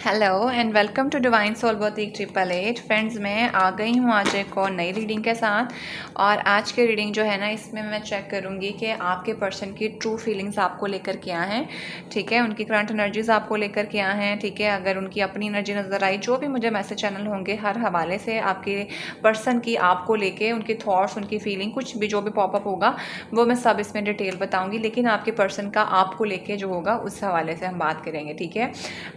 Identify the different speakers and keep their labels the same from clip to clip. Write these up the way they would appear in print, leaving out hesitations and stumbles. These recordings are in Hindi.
Speaker 1: Hello and welcome to divine soul boutique 888। Friends, मैं आ गई हूँ आज एक और नई रीडिंग के साथ। और आज की रीडिंग जो है ना, इसमें मैं चेक करूँगी कि आपके पर्सन की ट्रू फीलिंग्स आपको लेकर क्या हैं। ठीक है, उनकी करंट एनर्जीज आपको लेकर क्या हैं। ठीक है, अगर उनकी अपनी एनर्जी नज़र आई, जो भी मुझे मैसेज चैनल होंगे हर हवाले से आपके पर्सन की आपको लेके उनके थॉट्स, उनकी फीलिंग, कुछ भी जो भी पॉपअप होगा वो मैं सब इसमें डिटेल बताऊँगी। लेकिन आपके पर्सन का आपको लेके जो होगा उस हवाले से हम बात करेंगे। ठीक है,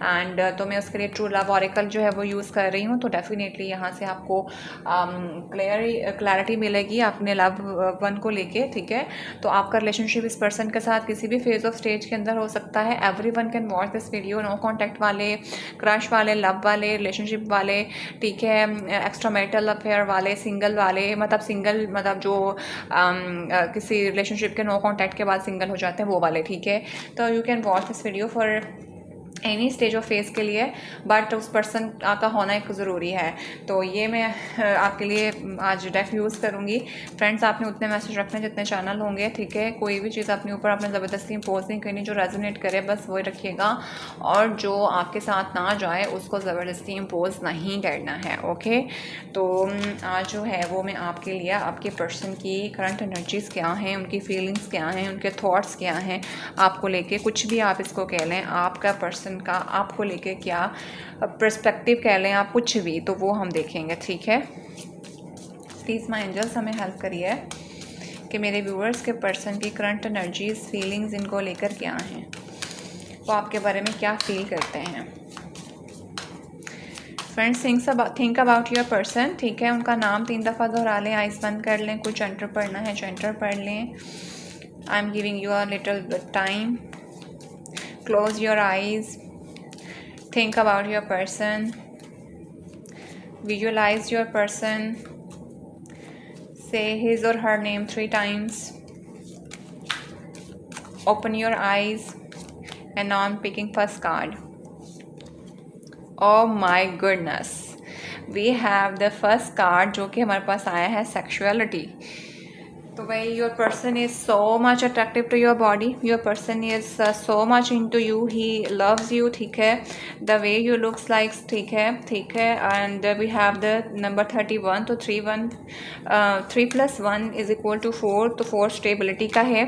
Speaker 1: एंड तो मैं उसके लिए ट्रू लव ऑरेकल जो है वो यूज़ कर रही हूँ। तो डेफिनेटली यहाँ से आपको क्लैरिटी मिलेगी अपने लव वन को लेके। ठीक है, तो आपका रिलेशनशिप इस पर्सन के साथ किसी भी फेज ऑफ स्टेज के अंदर हो सकता है। Everyone can watch this video. No contact वाले, क्रश वाले, लव वाले, रिलेशनशिप वाले, ठीक है, एक्स्ट्रा मैरिटल अफेयर वाले, सिंगल वाले, मतलब सिंगल मतलब जो किसी रिलेशनशिप के नो कॉन्टैक्ट के बाद सिंगल हो जाते हैं वो वाले। ठीक है, तो you can watch this video for any stage of face के लिए, बट उस पर्सन का होना एक ज़रूरी है। तो ये मैं आपके लिए आज डेफ यूज़ करूँगी। फ्रेंड्स, आपने उतने मैसेज रखने जितने चैनल होंगे। ठीक है, कोई भी चीज़ अपने ऊपर आपने ज़बरदस्ती इम्पोज नहीं करनी। जो रेजोनेट करे बस वही रखिएगा, और जो आपके साथ ना जाए उसको ज़बरदस्ती इम्पोज नहीं करना है। ओके, तो आज जो है वो मैं आपके लिए आपके पर्सन की करंट एनर्जीज़ क्या हैं, उनकी फीलिंग्स क्या हैं, उनके थॉट्स क्या हैं आपको लेके, कुछ भी आप इसको कह लें, आपका पर्सन का आपको लेके क्या पर्सपेक्टिव कह लें आप, कुछ भी, तो वो हम देखेंगे। ठीक है, प्लीज़ माय एंजल्स हमें हेल्प करिए कि मेरे व्यूअर्स के पर्सन की करंट एनर्जीज, फीलिंग्स इनको लेकर क्या हैं, वो आपके बारे में क्या फील करते हैं। Friends, think about your person. ठीक है, उनका नाम 3 दफ़ा दोहरा लें, आइस बंद कर लें। कुछ एंटर पढ़ना है जो एंटर पढ़ लें। I am giving you a little time. Close your eyes, think about your person, visualize your person, say his or her name 3 times, open your eyes, and now I'm picking first card. Oh my goodness, we have the first card जो कि हमारे पास आया है sexuality। तो भाई, your person is so much attractive to your body, your person is so much into you, he loves you. ठीक है, the way you looks likes. ठीक है, ठीक है, and we have the number 31। तो 3 + 1 = 4। तो 4 स्टेबिलिटी का है।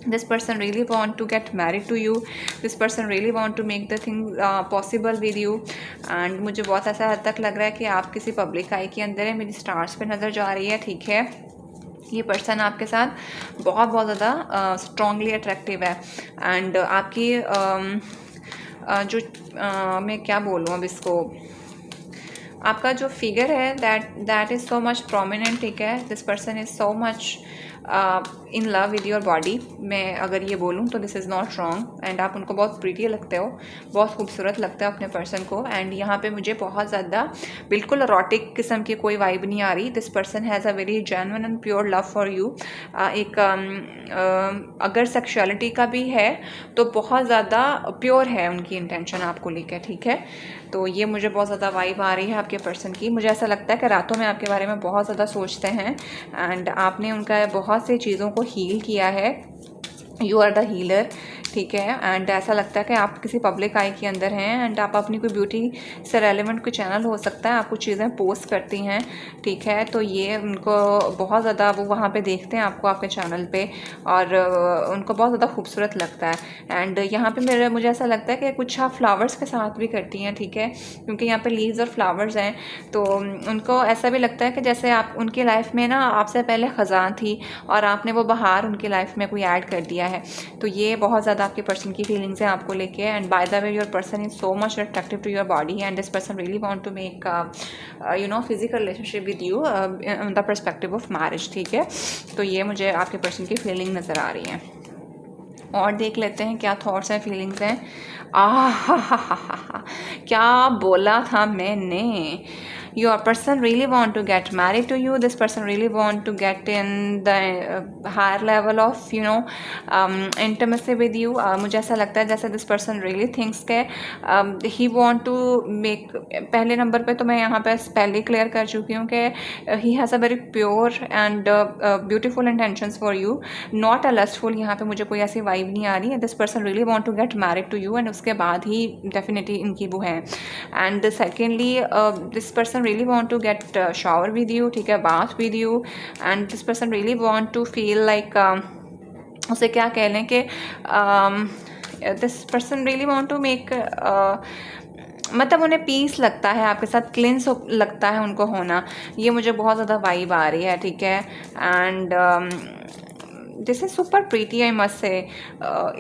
Speaker 1: This person really want to get married to you. This person really want to make the thing possible with you. And मुझे बहुत ऐसा हद तक लग रहा है कि आप किसी पब्लिक आई के अंदर है। मेरी स्टार्स पे नज़र जा रही है। ठीक है, ये पर्सन आपके साथ बहुत ज़्यादा स्ट्रॉन्गली अट्रैक्टिव है। एंड आपकी जो मैं क्या बोलूँ अब इसको, आपका जो फिगर है that is so much prominent. ठीक है, this person is so much in love with your body. मैं अगर ये बोलूँ तो this is not wrong. And आप उनको बहुत प्रीटी लगते हो, बहुत खूबसूरत लगता है अपने पर्सन को। एंड यहाँ पे मुझे बहुत ज़्यादा बिल्कुल एरोटिक किस्म की कोई वाइब नहीं आ रही। This person has a very genuine and pure love for you. एक अगर सेक्सुअलिटी का भी है तो बहुत ज़्यादा प्योर है उनकी इंटेंशन आपको लेकर। ठीक है, तो ये मुझे बहुत ज़्यादा वाइब आ रही है आपके पर्सन की। मुझे ऐसा लगता है कि रातों में आपके बारे में बहुत ज़्यादा सोचते हैं, एंड आपने उनका बहुत सी चीज़ों को हील किया है। You are the healer. ठीक है, एंड ऐसा लगता है कि आप किसी पब्लिक आई के अंदर हैं, एंड आप अपनी कोई ब्यूटी से रेलेवेंट कोई चैनल हो सकता है, आप कुछ चीज़ें पोस्ट करती हैं। ठीक है, तो ये उनको बहुत ज़्यादा, वो वहाँ पे देखते हैं आपको आपके चैनल पे, और उनको बहुत ज़्यादा खूबसूरत लगता है। एंड यहाँ पे मुझे ऐसा लगता है कि कुछ आप फ्लावर्स के साथ भी करती हैं। ठीक है, क्योंकि यहाँ पे लीव्स और फ्लावर्स हैं, तो उनको ऐसा भी लगता है कि जैसे आप उनकी लाइफ में ना आपसे पहले ख़ज़ां थी और आपने वो बहार उनकी लाइफ में कोई ऐड कर दिया है। तो ये बहुत ज़्यादा आपके पर्सन की फीलिंग्स हैं आपको लेके। And by the way, your person is so much attractive to your body, and this person really want to make physical relationship with you in the perspective of marriage. ठीक है, तो ये मुझे आपके पर्सन की फीलिंग नज़र आ रही है। और देख लेते हैं क्या थॉट्स हैं, फीलिंग्स हैं। क्या बोला था मैंने, your person really want to get married to you, this person really want to get in the higher level of intimacy with you. मुझे ऐसा लगता है जैसे this person really thinks के he want to make, पहले नंबर पे तो मैं यहाँ पे पहले क्लियर कर चुकी हूँ कि he has a very pure and beautiful intentions for you, not a lustful. यहाँ पे मुझे कोई ऐसी वाइब नहीं आ रही है. this person really want to get married to you, and उसके बाद ही definitely इनकी वो है. and secondly this person really want to get shower with you, ठीक है, bath with you, and this person really want to feel like उसे क्या कह लें कि this person really want to make, मतलब उन्हें पीस लगता है आपके साथ, क्लिंस लगता है उनको होना. ये मुझे बहुत ज़्यादा वाइब आ रही है, ठीक है. And this is super pretty, I must say.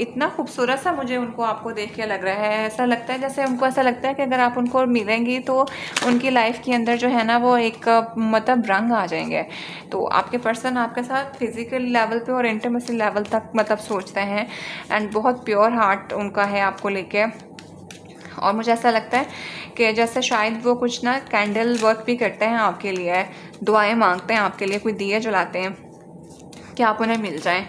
Speaker 1: इतना खूबसूरत सा मुझे उनको आपको देख के लग रहा है. ऐसा लगता है जैसे उनको ऐसा लगता है कि अगर आप उनको मिलेंगी तो उनकी लाइफ के अंदर जो है ना वो एक मतलब रंग आ जाएंगे. तो आपके पर्सन आपके साथ फिजिकल लेवल पे और इंटीमेसी लेवल तक मतलब सोचते हैं. एंड बहुत प्योर हार्ट उनका है आपको लेके. और मुझे ऐसा लगता है कि जैसे शायद वो कुछ ना कैंडल वर्क भी करते हैं आपके लिए, दुआएं मांगते हैं आपके लिए, कोई दिए जलाते हैं कि आप उन्हें मिल जाएं.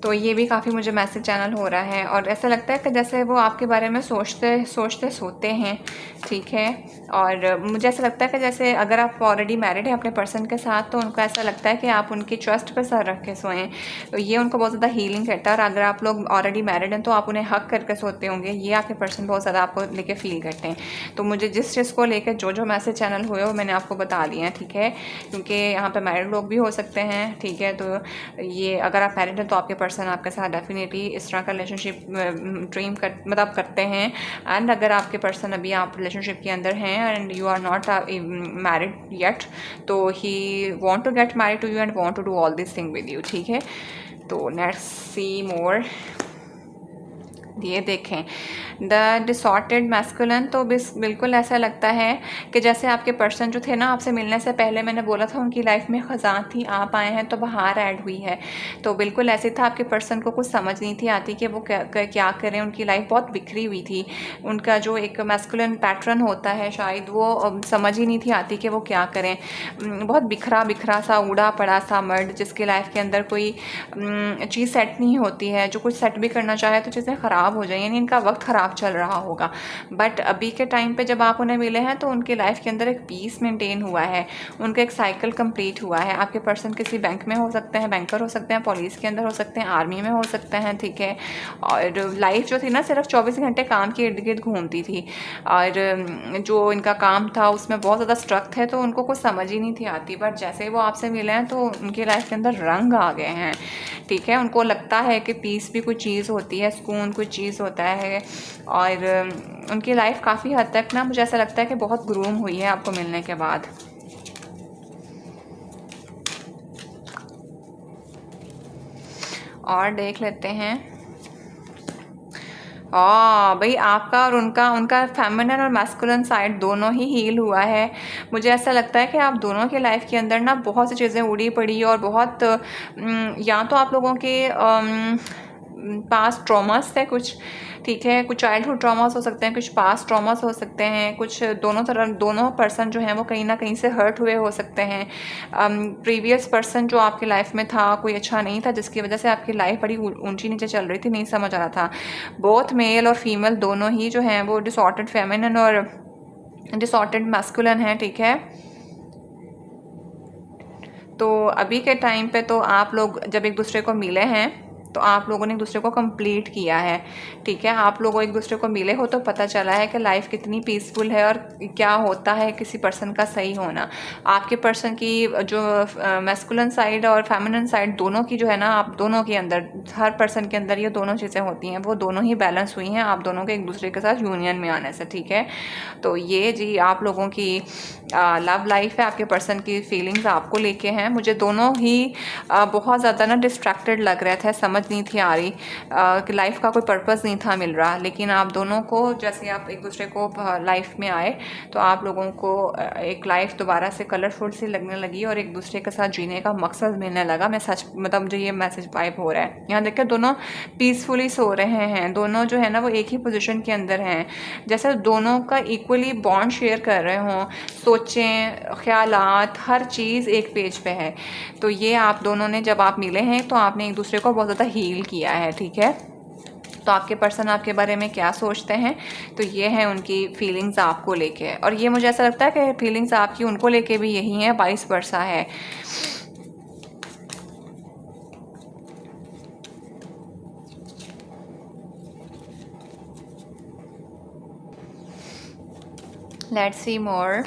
Speaker 1: तो ये भी काफ़ी मुझे मैसेज चैनल हो रहा है. और ऐसा लगता है कि जैसे वो आपके बारे में सोचते सोते हैं, ठीक है. और मुझे ऐसा लगता है कि जैसे अगर आप ऑलरेडी मैरिड हैं अपने पर्सन के साथ, तो उनको ऐसा लगता है कि आप उनकी ट्रस्ट पे सर रख के सोएं. तो ये उनको बहुत ज़्यादा हीलिंग करता है. और अगर आप लोग ऑलरेडी मैरिड हैं तो आप उन्हें हक करके सोते होंगे. ये आपके पर्सन बहुत ज़्यादा आपको लेके फील करते हैं. तो मुझे जिस चीज़ को लेकर जो मैसेज चैनल हुए वो मैंने आपको बता दिए हैं, ठीक है. क्योंकि यहाँ पर मैरिड लोग भी हो सकते हैं, ठीक है. तो ये अगर आप मैरिड हैं तो आपके पर्सन आपके साथ डेफिनेटली इस तरह का रिलेशनशिप ड्रीम मतलब करते हैं. एंड अगर आपके पर्सन अभी आप रिलेशनशिप के अंदर हैं and you are not married yet, तो he want to get married to you and want to do all this thing with you, ठीक है. तो लेट्स सी मोर. ये देखें द डिसॉर्टेड मैस्कुलिन. तो बिल्कुल ऐसा लगता है कि जैसे आपके पर्सन जो थे ना, आपसे मिलने से पहले मैंने बोला था उनकी लाइफ में ख़ज़ां थी, आप आए हैं तो बहार ऐड हुई है. तो बिल्कुल ऐसे था, आपके पर्सन को कुछ समझ नहीं थी आती कि वो क्या करें. उनकी लाइफ बहुत बिखरी हुई थी. उनका जो एक मैस्कुलिन पैटर्न होता है शायद वो समझ ही नहीं थी आती कि वो क्या करें. बहुत बिखरा सा उड़ा पड़ा सा मर्द जिसकी लाइफ के अंदर कोई चीज़ सेट नहीं होती है. जो कुछ सेट भी करना चाहे तो चीज़ें ख़राब हो जाए, यानी इनका वक्त ख़राब चल रहा होगा. बट अभी के टाइम पे जब आप उन्हें मिले हैं तो उनकी लाइफ के अंदर एक पीस मेंटेन हुआ है. उनका एक साइकिल कंप्लीट हुआ है. आपके पर्सन किसी बैंक में हो सकते हैं, बैंकर हो सकते हैं, पुलिस के अंदर हो सकते हैं, आर्मी में हो सकते हैं, ठीक है. और लाइफ जो थी ना सिर्फ 24 घंटे काम के इर्द गिर्द घूमती थी. और जो इनका काम था उसमें बहुत ज़्यादा स्ट्रक थे, तो उनको कुछ समझ ही नहीं थी आती. बट जैसे ही वो आपसे मिले हैं तो उनकी लाइफ के अंदर रंग आ गए हैं, ठीक है. उनको लगता है कि पीस भी कुछ चीज़ होती है, सुकून कुछ चीज़ होता है. और उनकी लाइफ काफ़ी हद तक ना मुझे ऐसा लगता है कि बहुत ग्रूम हुई है आपको मिलने के बाद. और देख लेते हैं. भाई आपका और उनका फेमिनिन और मैस्कुलिन साइड दोनों ही हील हुआ है. मुझे ऐसा लगता है कि आप दोनों के लाइफ के अंदर ना बहुत सी चीज़ें उड़ी पड़ी और बहुत या तो आप लोगों के पास ट्रॉमास थे कुछ, ठीक है. कुछ चाइल्डहुड ट्रॉमास हो सकते हैं, कुछ पास्ट ट्रॉमास हो सकते हैं, कुछ दोनों पर्सन जो हैं वो कहीं ना कहीं से हर्ट हुए हो सकते हैं. प्रीवियस पर्सन जो आपकी लाइफ में था कोई अच्छा नहीं था, जिसकी वजह से आपकी लाइफ बड़ी ऊंची नीचे चल रही थी, नहीं समझ आ रहा था. बोथ मेल और फीमेल दोनों ही जो हैं वो डिसऑर्डर्ड फेमिनिन और डिसऑर्डर्ड मैस्कुलिन हैं, ठीक है. तो अभी के टाइम पे तो आप लोग जब एक दूसरे को मिले हैं तो आप लोगों ने एक दूसरे को कंप्लीट किया है, ठीक है. आप लोगों एक दूसरे को मिले हो तो पता चला है कि लाइफ कितनी पीसफुल है और क्या होता है किसी पर्सन का सही होना. आपके पर्सन की जो मैस्कुलिन साइड और फेमिनिन साइड दोनों की जो है ना, आप दोनों के अंदर, हर पर्सन के अंदर ये दोनों चीज़ें होती हैं, वो दोनों ही बैलेंस हुई हैं आप दोनों के एक दूसरे के साथ यूनियन में आने से, ठीक है. तो ये जी आप लोगों की लव लाइफ है. आपके पर्सन की फीलिंग्स आपको लेके हैं. मुझे दोनों ही बहुत ज़्यादा ना डिस्ट्रैक्टेड लग रहे थे, समझ समझ नहीं थी आ रही कि लाइफ का कोई पर्पस नहीं था मिल रहा, लेकिन आप दोनों को जैसे आप एक दूसरे को लाइफ में आए तो आप लोगों को एक लाइफ दोबारा से कलरफुल सी लगने लगी और एक दूसरे के साथ जीने का मकसद मिलने लगा। मैं सच मतलब मुझे ये मैसेज वाइब हो रहा है। यहाँ देखिए दोनों पीसफुली सो रहे हैं, दोनों जो है ना वो एक ही पोजीशन के अंदर हैं, जैसे दोनों का इक्वली बॉन्ड शेयर कर रहे हों, सोचें, ख्यालात, हर चीज़ एक पेज पे है। तो ये आप दोनों ने जब आप मिले हैं तो आपने एक दूसरे को बहुत ज़्यादा हील किया है, ठीक है। तो आपके पर्सन आपके बारे में क्या सोचते हैं, तो ये है उनकी फीलिंग्स आपको लेके, और ये मुझे ऐसा लगता है कि फीलिंग्स आपकी उनको लेके भी यही है, वाइस वर्सा है। Let's see more.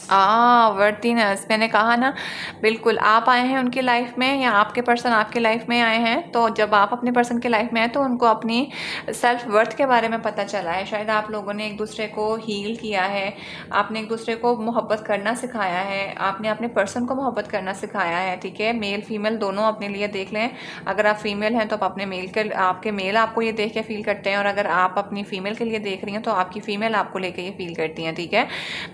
Speaker 1: वर्दीनेस, मैंने कहा ना, बिल्कुल आप आए हैं उनकी लाइफ में या आपके पर्सन आपके लाइफ में आए हैं। तो जब आप अपने पर्सन की लाइफ में आए तो उनको अपनी सेल्फ वर्थ के बारे में पता चला है। शायद आप लोगों ने एक दूसरे को हील किया है, आपने एक दूसरे को मोहब्बत करना सिखाया है, आपने अपने पर्सन को मोहब्बत करना सिखाया है, ठीक है। मेल फीमेल दोनों अपने लिए देख लें। अगर आप फीमेल हैं तो आप अपने मेल के, आपके मेल आपको ये देख के फील करते हैं, और अगर आप अपनी फीमेल के लिए देख रही हैं तो आपकी फीमेल आपको लेके ये फील करती हैं, ठीक है।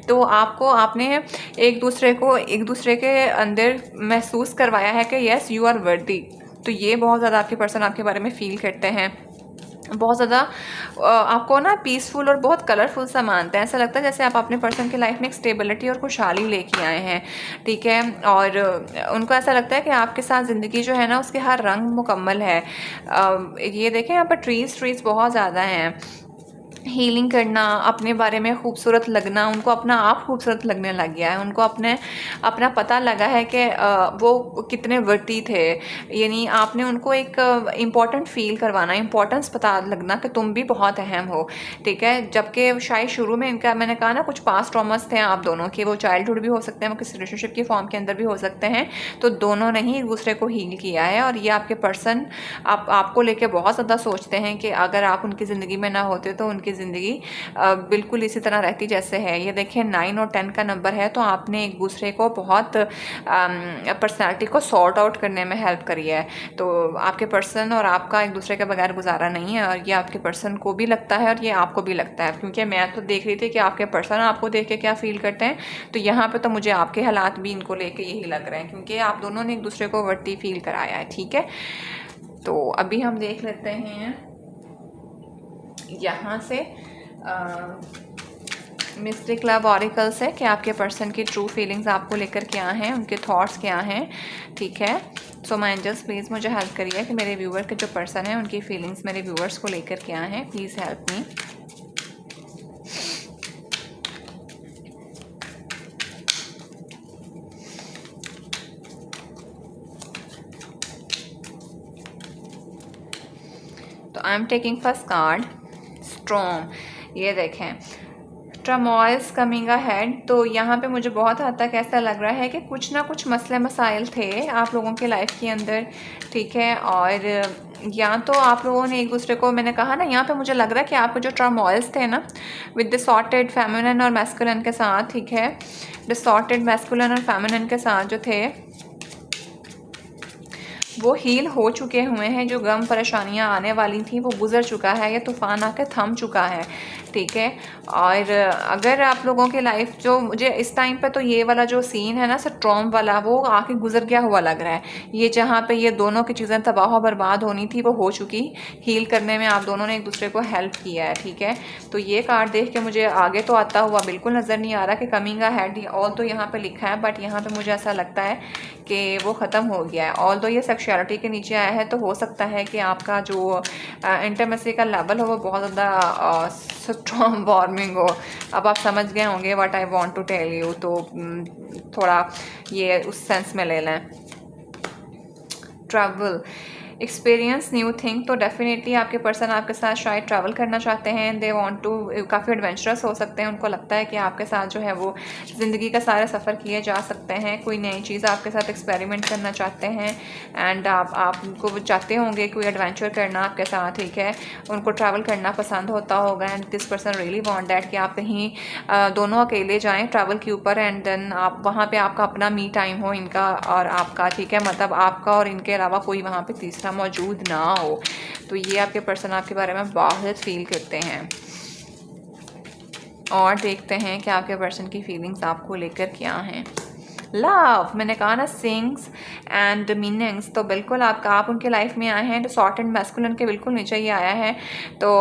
Speaker 1: तो आपको आपने एक दूसरे को एक दूसरे के अंदर महसूस करवाया है कि यस यू आर वर्दी। तो ये बहुत ज़्यादा आपके पर्सन आपके बारे में फील करते हैं, बहुत ज़्यादा आपको ना पीसफुल और बहुत कलरफुल सा मानते हैं। ऐसा लगता है जैसे आप अपने पर्सन की लाइफ में एक स्टेबिलिटी और खुशहाली लेके आए हैं, ठीक है। और उनको ऐसा लगता है कि आपके साथ ज़िंदगी जो है ना उसके हर रंग मुकम्मल है। ये देखें यहाँ पर ट्रीज़ बहुत ज़्यादा हैं। हीलिंग करना, अपने बारे में खूबसूरत लगना, उनको अपना आप खूबसूरत लगने लग गया है। उनको अपना पता लगा है कि वो कितने वर्ती थे, यानी आपने उनको एक इम्पॉर्टेंट फील करवाना, इम्पोर्टेंस पता लगना कि तुम भी बहुत अहम हो, ठीक है। जबकि शायद शुरू में इनका, मैंने कहा ना, कुछ पास्ट ट्रॉमास थे आप दोनों के, वो चाइल्डहुड भी हो सकते हैं, वो किसी रिलेशनशिप की फॉर्म के अंदर भी हो सकते हैं। तो दोनों ने ही एक दूसरे को हील किया है, और ये आपके पर्सन आपको लेके बहुत ज़्यादा सोचते हैं कि अगर आप उनकी ज़िंदगी में ना होते तो उनकी ज़िंदगी बिल्कुल इसी तरह रहती जैसे है। ये देखें 9 और 10 का नंबर है, तो आपने एक दूसरे को बहुत पर्सनालिटी को सॉर्ट आउट करने में हेल्प करी है। तो आपके पर्सन और आपका एक दूसरे के बगैर गुजारा नहीं है, और ये आपके पर्सन को भी लगता है और ये आपको भी लगता है। क्योंकि मैं तो देख रही थी कि आपके पर्सन आपको देख के क्या फील करते हैं, तो यहाँ पे तो मुझे आपके हालात भी इनको लेके यही लग रहे हैं, क्योंकि आप दोनों ने एक दूसरे को वर्ती फील कराया है, ठीक है। तो अभी हम देख लेते हैं यहाँ से मिस्टिक लव ऑरिकल से कि आपके पर्सन की ट्रू फीलिंग्स आपको लेकर क्या हैं, उनके थॉट्स क्या हैं, ठीक है। सो माय एंजल्स प्लीज़ मुझे हेल्प करिए कि मेरे व्यूअर के जो पर्सन हैं उनकी फीलिंग्स मेरे व्यूअर्स को लेकर क्या हैं। Please help me. तो I am taking first card strong. ये देखें ट्रमॉइल्स कमिंग अहेड। तो यहाँ पे मुझे बहुत हद तक ऐसा लग रहा है कि कुछ ना कुछ मसले मसाइल थे आप लोगों के लाइफ के अंदर, ठीक है। और या तो आप लोगों ने एक दूसरे को, मैंने कहा ना, यहाँ पे मुझे लग रहा है कि आपके जो ट्रमॉइल्स थे ना विद द सॉर्टेड फेमिनिन और मैस्कुलिन के साथ, ठीक है, डिसॉर्टेड मैस्कुलिन और फेमिनिन के साथ जो थे वो हील हो चुके हुए हैं। जो गम परेशानियां आने वाली थी वो गुजर चुका है, ये तूफान आके थम चुका है, ठीक है। और अगर आप लोगों की लाइफ, जो मुझे इस टाइम पे तो ये वाला जो सीन है ना स्ट्रॉम वाला, वो आके गुजर गया हुआ लग रहा है। ये जहाँ पे ये दोनों की चीज़ें तबाह बर्बाद होनी थी वो हो चुकी, हील करने में आप दोनों ने एक दूसरे को हेल्प किया है, ठीक है। तो ये कार्ड देख के मुझे आगे तो आता हुआ बिल्कुल नज़र नहीं आ रहा कि कमिंग अहेड, ऑल तो यहाँ पे लिखा है, बट यहाँ पे मुझे ऐसा लगता है कि वो ख़त्म हो गया है। ऑल तो ये सेक्सुअलिटी के नीचे आया है, तो हो सकता है कि आपका जो इंटीमेसी का लेवल हो वो बहुत ज़्यादा स्ट्रॉन्ग वार्मिंग हो। अब आप समझ गए होंगे what I want to tell you, तो थोड़ा ये उस सेंस में ले लें। Travel, experience new thing. तो डेफिनेटली आपके पर्सन आपके साथ शायद ट्रैवल करना चाहते हैं। दे वांट टू, काफ़ी एडवेंचरस हो सकते हैं। उनको लगता है कि आपके साथ जो है वो ज़िंदगी का सारे सफ़र किए जा सकते हैं। कोई नई चीज़ आपके साथ एक्सपेरिमेंट करना चाहते हैं, एंड आपको वो चाहते होंगे कोई एडवेंचर करना आपके साथ, ठीक है। उनको ट्रैवल करना पसंद होता होगा, and this person really want that कि आप कहीं दोनों अकेले जाएँ ट्रैवल के ऊपर, एंड देन आप वहाँ पर आपका अपना मी टाइम हो इनका और आपका, ठीक है। मतलब आपका और इनके अलावा कोई वहाँ पर तीसरा हमेशा मौजूद ना हो। तो ये आपके पर्सन आपके बारे में बहुत फील करते हैं। और देखते हैं कि आपके पर्सन की फीलिंग्स आपको लेकर क्या हैं। लव, मैंने कहा ना सिंग्स एंड मीनिंग्स, तो बिल्कुल आप उनके लाइफ में आए हैं। डिसॉर्टेड मैस्कुलिन के बिल्कुल नीचे ये आया है। तो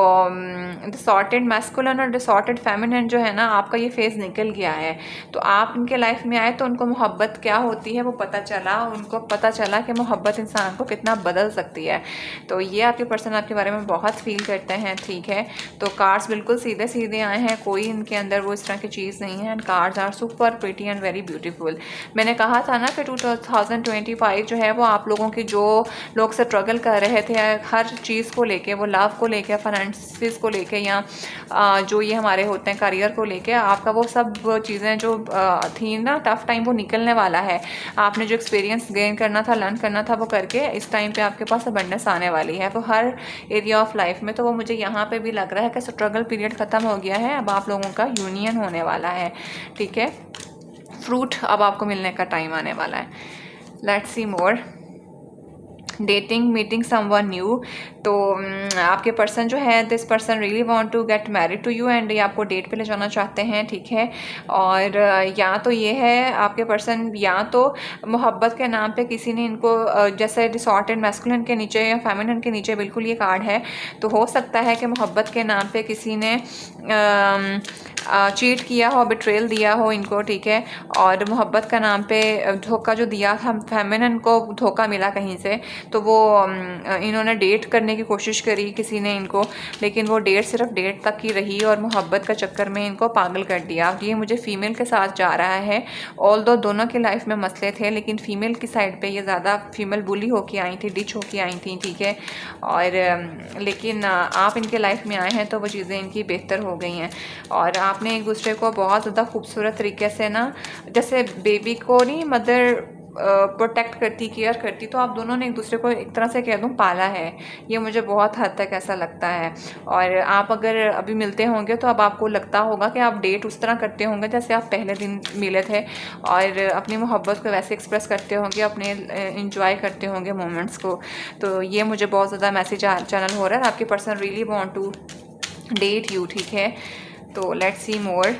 Speaker 1: डिसॉर्टेड मैस्कुलिन और डिसॉर्टेड फेमिनिन जो है ना, आपका ये फेज़ निकल गया है। तो आप उनके लाइफ में आए तो उनको मोहब्बत क्या होती है वो पता चला। उनको पता चला कि मोहब्बत इंसान को कितना बदल सकती है। तो ये आपके पर्सन आपके बारे में बहुत फील करते हैं, ठीक है। तो कार्ड्स बिल्कुल सीधे सीधे आए हैं, कोई इनके अंदर वो इस तरह की चीज़ नहीं है। And cards are super pretty and very beautiful. मैंने कहा था ना कि 2025 जो है वो आप लोगों की, जो लोग स्ट्रगल कर रहे थे हर चीज़ को लेके, वो लव को लेके, फाइनेंसिस को लेके, या जो ये हमारे होते हैं करियर को लेके, आपका वो सब चीज़ें जो थी ना टफ टाइम, वो निकलने वाला है। आपने जो एक्सपीरियंस गेन करना था, लर्न करना था, वो करके इस टाइम पे आपके पास अबंडेंस आने वाली है। तो हर एरिया ऑफ लाइफ में, तो वो मुझे यहाँ पे भी लग रहा है कि स्ट्रगल पीरियड ख़त्म हो गया है। अब आप लोगों का यूनियन होने वाला है, ठीक है। फ्रूट अब आपको मिलने का टाइम आने वाला है। Let's see more. Dating, meeting someone new, तो आपके पर्सन जो है, this person really want to get married to you and ये आपको डेट पे ले जाना चाहते हैं, ठीक है। और या तो ये है आपके पर्सन, या तो मोहब्बत के नाम पे किसी ने इनको, जैसे डिसॉर्टेड मैस्कुलिन के नीचे या फेमिनिन के नीचे बिल्कुल ये कार्ड है, तो हो सकता है कि मोहब्बत के नाम पे किसी ने चीट किया हो, बिट्रेल दिया हो इनको, ठीक है। और मोहब्बत का नाम पे धोखा जो दिया था, फेमिनिन को धोखा मिला कहीं से, तो वो इन्होंने डेट करने की कोशिश करी किसी ने इनको, लेकिन वो डेट सिर्फ डेट तक ही रही और मोहब्बत का चक्कर में इनको पागल कर दिया। ये मुझे फ़ीमेल के साथ जा रहा है। ऑल्दो दोनों के लाइफ में मसले थे, लेकिन फ़ीमेल की साइड पे ये ज़्यादा फीमेल बुली होके आई थी, डिच होके आई थी, ठीक है। और लेकिन आप इनके लाइफ में आए हैं तो वो चीज़ें इनकी बेहतर हो गई हैं। और आपने एक दूसरे को बहुत ज़्यादा खूबसूरत तरीके से ना, जैसे बेबी को नहीं मदर प्रोटेक्ट करती, केयर करती, तो आप दोनों ने एक दूसरे को एक तरह से कह दूँ पाला है। ये मुझे बहुत हद तक ऐसा लगता है। और आप अगर अभी मिलते होंगे तो अब आपको लगता होगा कि आप डेट उस तरह करते होंगे जैसे आप पहले दिन मिले थे, और अपनी मोहब्बत को वैसे एक्सप्रेस करते होंगे, अपने इंजॉय करते होंगे मोमेंट्स को। तो ये मुझे बहुत ज़्यादा मैसेज चैनल हो रहा है। आपके person really want to date you, ठीक है। तो let's see more.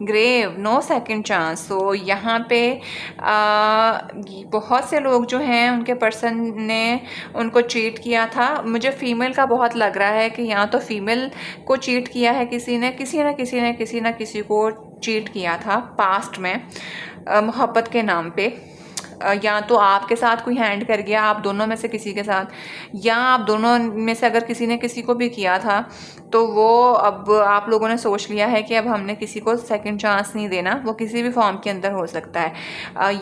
Speaker 1: Grave, no second chance. तो यहाँ पे बहुत से लोग जो हैं उनके पर्सन ने उनको चीट किया था। मुझे फीमेल का बहुत लग रहा है कि यहाँ तो फीमेल को चीट किया है किसी ने, किसी न किसी को चीट किया था पास्ट में मोहब्बत के नाम पे। या तो आपके साथ कोई हैंड कर गया, आप दोनों में से किसी के साथ, या आप दोनों में से अगर किसी ने किसी को भी किया था, तो वो अब आप लोगों ने सोच लिया है कि अब हमने किसी को सेकंड चांस नहीं देना। वो किसी भी फॉर्म के अंदर हो सकता है,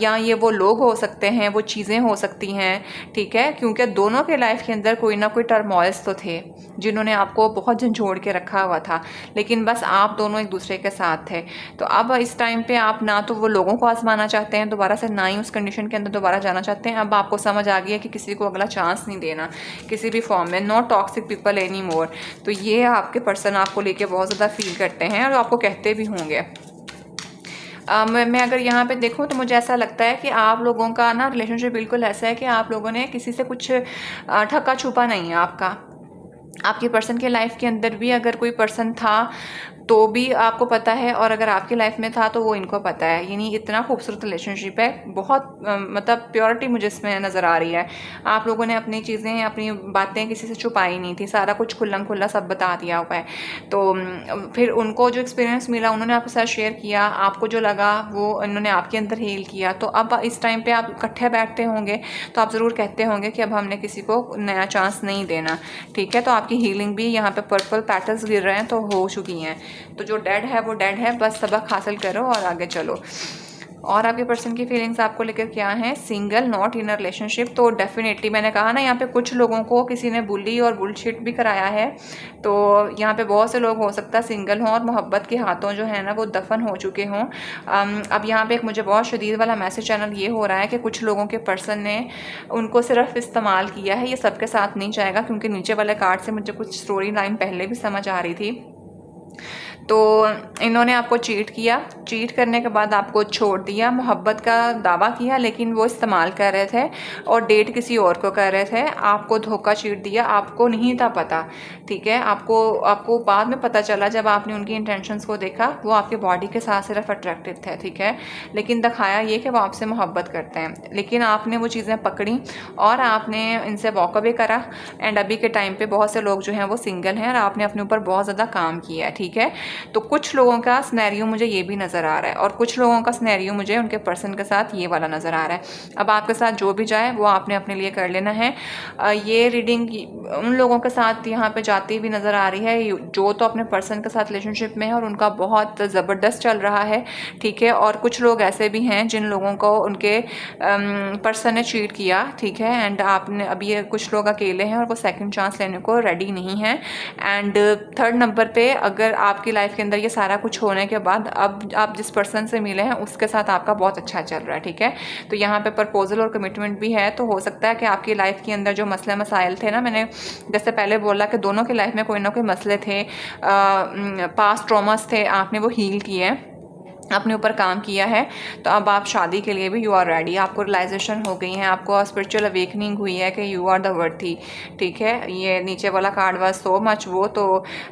Speaker 1: या ये वो लोग हो सकते हैं, वो चीज़ें हो सकती हैं, ठीक है। क्योंकि दोनों के लाइफ के अंदर कोई ना कोई टर्मोइल्स तो थे जिन्होंने आपको बहुत झंझोड़ के रखा हुआ था, लेकिन बस आप दोनों एक दूसरे के साथ थे। तो अब इस टाइम पे आप ना तो वो लोगों को आजमाना चाहते हैं दोबारा से, ना ही उस कंडीशन के अंदर दोबारा जाना चाहते हैं। अब आपको समझ आ गई है कि किसी को अगला चांस नहीं देना किसी भी फॉर्म में। No toxic people any more. तो ये आपके पर्सन आपको लेके बहुत ज़्यादा फील करते हैं और आपको कहते भी होंगे। मैं अगर यहाँ पे देखूँ तो मुझे ऐसा लगता है कि आप लोगों का ना रिलेशनशिप बिल्कुल ऐसा है कि आप लोगों ने किसी से कुछ ठक्का छुपा नहीं है आपका। आपके पर्सन के लाइफ के अंदर भी अगर कोई पर्सन था तो भी आपको पता है, और अगर आपकी लाइफ में था तो वो इनको पता है। यानी इतना खूबसूरत रिलेशनशिप है, बहुत मतलब प्योरिटी मुझे इसमें नज़र आ रही है। आप लोगों ने अपनी चीज़ें, अपनी बातें किसी से छुपाई नहीं थी, सारा कुछ खुल्लम खुल्ला सब बता दिया हुआ है। तो फिर उनको जो एक्सपीरियंस मिला उन्होंने आपके साथ शेयर किया, आपको जो लगा वो उन्होंने आपके अंदर हील किया। तो अब इस टाइम पर आप इकट्ठे बैठते होंगे तो आप ज़रूर कहते होंगे कि अब हमने किसी को नया चांस नहीं देना, ठीक है। तो आपकी हीलिंग भी यहाँ पर पर्पल पैटल्स गिर रहे हैं तो हो चुकी हैं। तो जो डेड है वो डेड है, बस सबक हासिल करो और आगे चलो। और आपके पर्सन की फीलिंग्स आपको लेकर क्या है? Single, not in a relationship. तो डेफिनेटली मैंने कहा ना, यहाँ पे कुछ लोगों को किसी ने बुली और बुलशिट भी कराया है। तो यहाँ पे बहुत से लोग हो सकता है सिंगल हों और मोहब्बत के हाथों जो है ना वो दफन हो चुके हों। अब यहाँ पे एक मुझे बहुत शदीद वाला मैसेज चैनल ये हो रहा है कि कुछ लोगों के पर्सन ने उनको सिर्फ इस्तेमाल किया है। ये सबके साथ नहीं जाएगा, क्योंकि नीचे वाले कार्ड से मुझे कुछ स्टोरी लाइन पहले भी समझ आ रही थी। तो इन्होंने आपको चीट किया, चीट करने के बाद आपको छोड़ दिया, मोहब्बत का दावा किया लेकिन वो इस्तेमाल कर रहे थे और डेट किसी और को कर रहे थे, आपको धोखा चीट दिया, आपको नहीं था पता, ठीक है। आपको बाद में पता चला जब आपने उनकी इंटेंशंस को देखा, वो आपके बॉडी के साथ सिर्फ अट्रैक्टिव थे, ठीक है, लेकिन दिखाया ये कि वो आपसे मोहब्बत करते हैं। लेकिन आपने वो चीज़ें पकड़ी और आपने इनसे वॉक अवे करा। एंड अभी के टाइम पे बहुत से लोग जो हैं वो सिंगल हैं और आपने अपने ऊपर बहुत ज़्यादा काम किया है, ठीक है। तो कुछ लोगों का स्नैरियो मुझे ये भी नज़र आ रहा है और कुछ लोगों का स्नैरियो मुझे उनके पर्सन के साथ ये वाला नज़र आ रहा है। अब आपके साथ जो भी जाए वो आपने अपने लिए कर लेना है। ये रीडिंग उन लोगों के साथ यहाँ पे जाती हुई नज़र आ रही है जो तो अपने पर्सन के साथ रिलेशनशिप में है और उनका बहुत ज़बरदस्त चल रहा है, ठीक है। और कुछ लोग ऐसे भी हैं जिन लोगों को उनके पर्सन ने चीट किया, ठीक है। एंड आपने अभी कुछ लोग अकेले हैं और वो सेकंड चांस लेने को रेडी नहीं है। एंड थर्ड नंबर पे अगर आपकी लाइफ के अंदर ये सारा कुछ होने के बाद अब आप जिस पर्सन से मिले हैं उसके साथ आपका बहुत अच्छा चल रहा है, ठीक है। तो यहाँ पे प्रपोजल और कमिटमेंट भी है। तो हो सकता है कि आपकी लाइफ के अंदर जो मसले मसाइल थे ना, मैंने जैसे पहले बोला कि दोनों की लाइफ में कोई ना कोई मसले थे, पास्ट ट्रॉमास थे, आपने वो हील किए, अपने ऊपर काम किया है। तो अब आप शादी के लिए भी यू आर रेडी, आपको रियलाइजेशन हो गई है, आपको स्पिरिचुअल अवेकनिंग हुई है कि यू आर द वर्थी, ठीक है। ये नीचे वाला कार्ड वाज सो मच वो, तो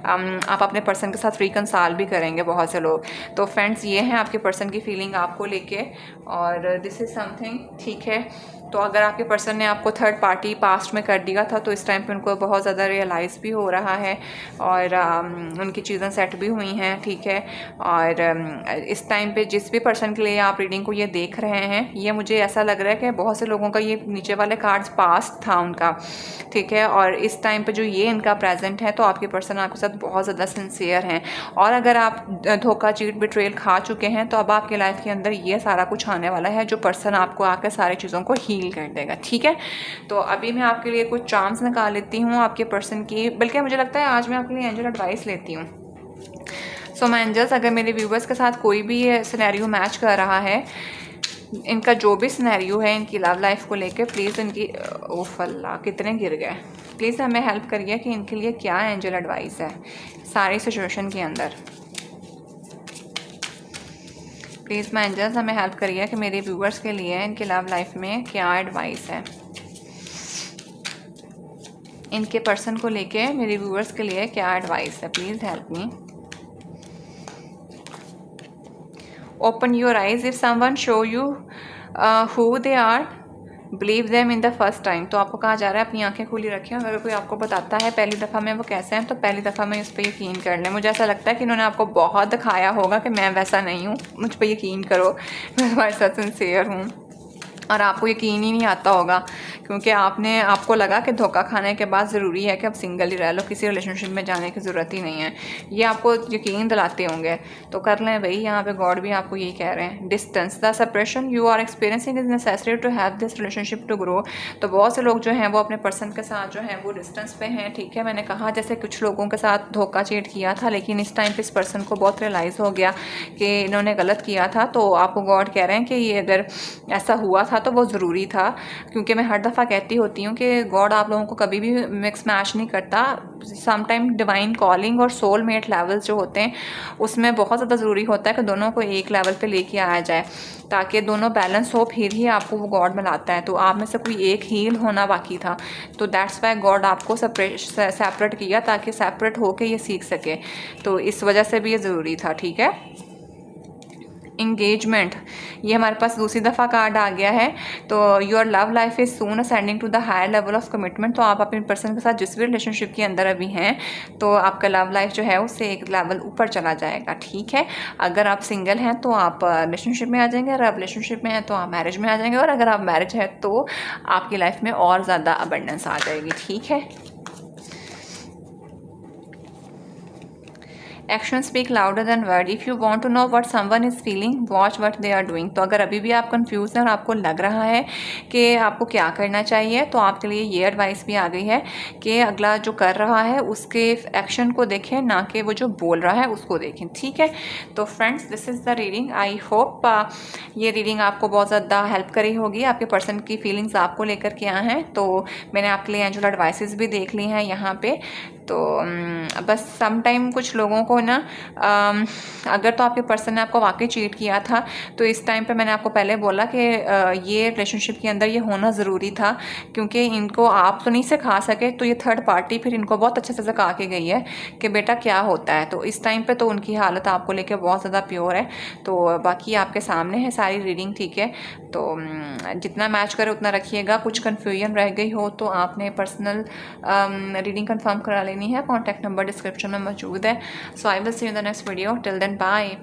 Speaker 1: आप अपने पर्सन के साथ रिकंसाइल भी करेंगे बहुत से लोग। तो फ्रेंड्स ये हैं आपके पर्सन की फीलिंग आपको लेके, और दिस इज़ समथिंग, ठीक है। तो अगर आपके पर्सन ने आपको थर्ड पार्टी पास्ट में कर दिया था तो इस टाइम पे उनको बहुत ज़्यादा रियलाइज़ भी हो रहा है और उनकी चीज़ें सेट भी हुई हैं, ठीक है। और इस टाइम पे जिस भी पर्सन के लिए आप रीडिंग को ये देख रहे हैं, ये मुझे ऐसा लग रहा है कि बहुत से लोगों का ये नीचे वाले कार्ड्स पास्ट था उनका, ठीक है। और इस टाइम पे जो ये इनका प्रेजेंट है, तो आपके पर्सन आपके साथ बहुत ज़्यादा सिंसियर हैं। और अगर आप धोखा चीट बिट्रेल खा चुके हैं तो अब आपकी लाइफ के अंदर ये सारा कुछ आने वाला है जो पर्सन आपको आकर सारी चीज़ों को हील कर देगा, ठीक है। तो अभी मैं आपके लिए कुछ चार्म्स निकाल लेती हूँ आपके पर्सन की, बल्कि मुझे लगता है आज मैं आपके लिए एंजल एडवाइस लेती हूँ। सो माय एंजल्स, अगर मेरे व्यूवर्स के साथ कोई भी ये सिनेरियो मैच कर रहा है, इनका जो भी सिनेरियो है इनकी लव लाइफ को लेकर, प्लीज़ इनकी ओफ अल्लाह कितने गिर गए, प्लीज़ हमें हेल्प करिए कि इनके लिए क्या एंजल एडवाइस है सारी सिचुएशन के अंदर। प्लीज़ माय एंजल्स हमें हेल्प करिए कि मेरे व्यूवर्स के लिए इनकी लव लाइफ में क्या एडवाइस है, इनके पर्सन को लेके मेरे व्यूवर्स के लिए क्या एडवाइस है। Please help me. Open your eyes if someone show you who they are, believe them in the first time. तो आपको कहा जा रहा है अपनी आंखें खुली रखें, अगर कोई आपको बताता है पहली दफ़ा में वो कैसे हैं तो पहली दफ़ा में उस पर यकीन कर लें। मुझे ऐसा लगता है कि इन्होंने आपको बहुत दिखाया होगा कि मैं वैसा नहीं हूँ, मुझ पर यकीन करो, मैं तुम्हारे साथ सिंसियर हूँ, और आपको यकीन ही नहीं आता होगा क्योंकि आपको लगा कि धोखा खाने के बाद ज़रूरी है कि अब सिंगल ही रह लो, किसी रिलेशनशिप में जाने की ज़रूरत ही नहीं है। ये आपको यकीन दिलाते होंगे तो कर लें भाई। यहाँ पे गॉड भी आपको यही कह रहे हैं, distance the separation you are experiencing is necessary to have this relationship to grow. तो बहुत से लोग जो हैं वो अपने पर्सन के साथ जो हैं वो डिस्टेंस पे हैं, ठीक है। मैंने कहा जैसे कुछ लोगों के साथ धोखा चीट किया था, लेकिन इस टाइम पर इस पर्सन को बहुत रियलाइज़ हो गया कि इन्होंने गलत किया था। तो आपको गॉड कह रहे हैं कि ये अगर ऐसा हुआ था तो वो ज़रूरी था, क्योंकि मैं हर दफ़ा कहती होती हूँ कि गॉड आप लोगों को कभी भी मिक्स मैच नहीं करता। समटाइम डिवाइन कॉलिंग और सोलमेट लेवल्स जो होते हैं उसमें बहुत ज़्यादा ज़रूरी होता है कि दोनों को एक लेवल पे लेके आया जाए ताकि दोनों बैलेंस हो, फिर ही आपको वो गॉड मिलाता है। तो आप में से कोई एक हील होना बाकी था, तो दैट्स वाई गॉड आपको सेपरेट किया ताकि सेपरेट होके ये सीख सके। तो इस वजह से भी ये ज़रूरी था, ठीक है। इंगेजमेंट, ये हमारे पास दूसरी दफ़ा कार्ड आ गया है। तो your love life is soon ascending to the higher level of commitment. तो आप अपने पर्सन के साथ जिस भी रिलेशनशिप के अंदर अभी हैं तो आपका लव लाइफ जो है उससे एक लेवल ऊपर चला जाएगा, ठीक है। अगर आप सिंगल हैं तो आप रिलेशनशिप में आ जाएंगे, अगर आप रिलेशनशिप में हैं तो आप मैरिज में आ जाएंगे, और अगर आप मैरिज है तो आपकी लाइफ में और ज़्यादा अबंडेंस आ जाएगी, ठीक है। Action speak louder than word. If you want to know what someone is feeling watch what they are doing. तो अगर अभी भी आप कंफ्यूज हैं और आपको लग रहा है कि आपको क्या करना चाहिए तो आपके लिए ये एडवाइस भी आ गई है कि अगला जो कर रहा है उसके एक्शन को देखें, ना कि वो जो बोल रहा है उसको देखें, ठीक है। तो friends this is the reading. I hope ये रीडिंग आपको बहुत ज़्यादा हेल्प करी होगी। आपके पर्सन की फीलिंग्स आपको लेकर के आए हैं, तो मैंने आपके लिए एंजल एडवाइसेस भी देख ली हैं यहाँ पे। तो बस सम टाइम कुछ लोगों को ना अगर तो आपके पर्सन ने आपको वाकई चीट किया था तो इस टाइम पे मैंने आपको पहले बोला कि ये रिलेशनशिप के अंदर ये होना ज़रूरी था, क्योंकि इनको आप तो नहीं सिखा सके तो ये थर्ड पार्टी फिर इनको बहुत अच्छे से सिखा के गई है कि बेटा क्या होता है। तो इस टाइम पे तो उनकी हालत आपको लेके बहुत ज़्यादा प्योर है। तो बाकी आपके सामने है सारी रीडिंग, ठीक है। तो जितना मैच करे उतना रखिएगा। कुछ कन्फ्यूजन रह गई हो तो आपने पर्सनल रीडिंग कंफर्म करा लेनी है। कॉन्टैक्ट नंबर डिस्क्रिप्शन में मौजूद है। So I will see you in the next video. Till then bye.